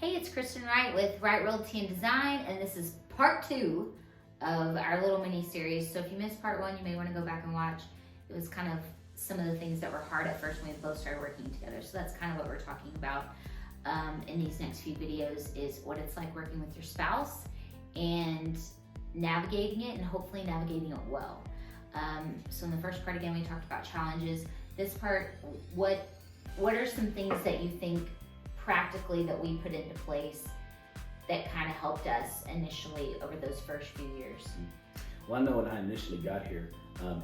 Hey, it's Kristen Wright with Wright Realty and Design, and this is part 2 of our little mini series. So if you missed part 1, you may want to go back and watch. It was kind of some of the things that were hard at first when we both started working together. So that's kind of what we're talking about in these next few videos, is what it's like working with your spouse and navigating it, and hopefully navigating it well. So in the first part, again, we talked about challenges. This part, what are some things that you think practically that we put into place that kind of helped us initially over those first few years? Well, I know when I initially got here,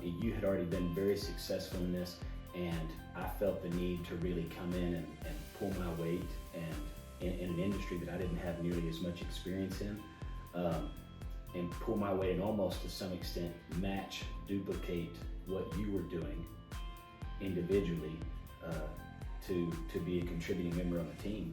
you had already been very successful in this, and I felt the need to really come in and pull my weight, and in an industry that I didn't have nearly as much experience in, and pull my weight and almost to some extent match, duplicate what you were doing individually to be a contributing member on the team.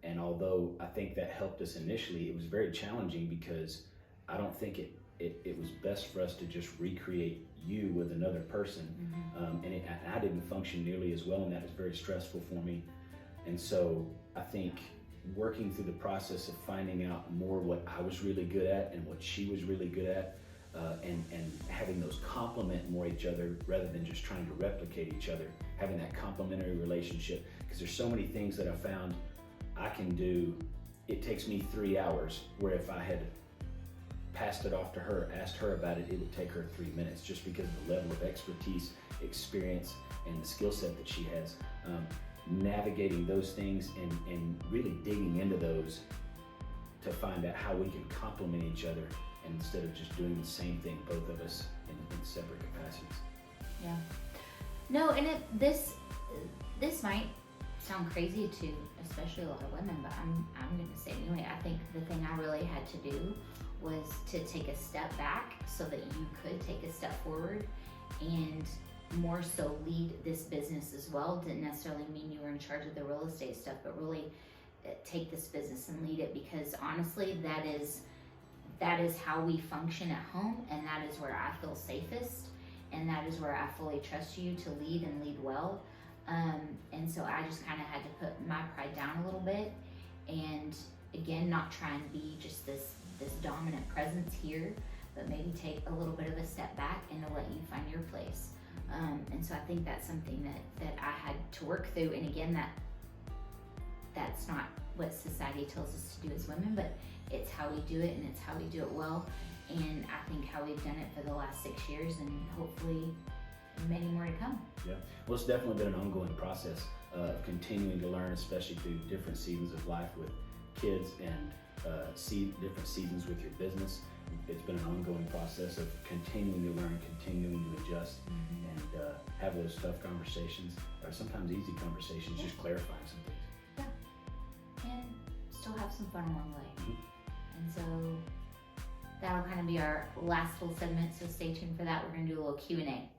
And although I think that helped us initially, it was very challenging because I don't think it was best for us to just recreate you with another person. And I didn't function nearly as well, and that was very stressful for me. And so I think working through the process of finding out more what I was really good at and what she was really good at, and having those complement more each other rather than just trying to replicate each other, having that complementary relationship, because there's so many things that I found I can do. It takes me 3 hours, where if I had passed it off to her, asked her about it, it would take her 3 minutes, just because of the level of expertise, experience, and the skill set that she has. Navigating those things and really digging into those to find out how we can complement each other, instead of just doing the same thing, both of us in separate capacities. Yeah. No, and this might sound crazy to especially a lot of women, but I'm going to say anyway. I think the thing I really had to do was to take a step back so that you could take a step forward, and more so lead this business as well. Didn't necessarily mean you were in charge of the real estate stuff, but really take this business and lead it, because honestly, that is how we function at home, and that is where I feel safest, and that is where I fully trust you to lead and lead well. And so I just kind of had to put my pride down a little bit, and again, not try and be just this dominant presence here, but maybe take a little bit of a step back and to let you find your place. And so I think that's something that I had to work through. And again, that's not what society tells us to do as women, but it's how we do it, and it's how we do it well. And I think how we've done it for the last 6 years, and hopefully many more to come. Yeah, well, it's definitely been an ongoing process of continuing to learn, especially through different seasons of life with kids, and different seasons with your business. It's been an ongoing process of continuing to learn, continuing to adjust, and have those tough conversations, or sometimes easy conversations, just clarifying some things. Yeah, and still have some fun along the way. And so that'll kind of be our last little segment, so stay tuned for that. We're going to do a little Q&A.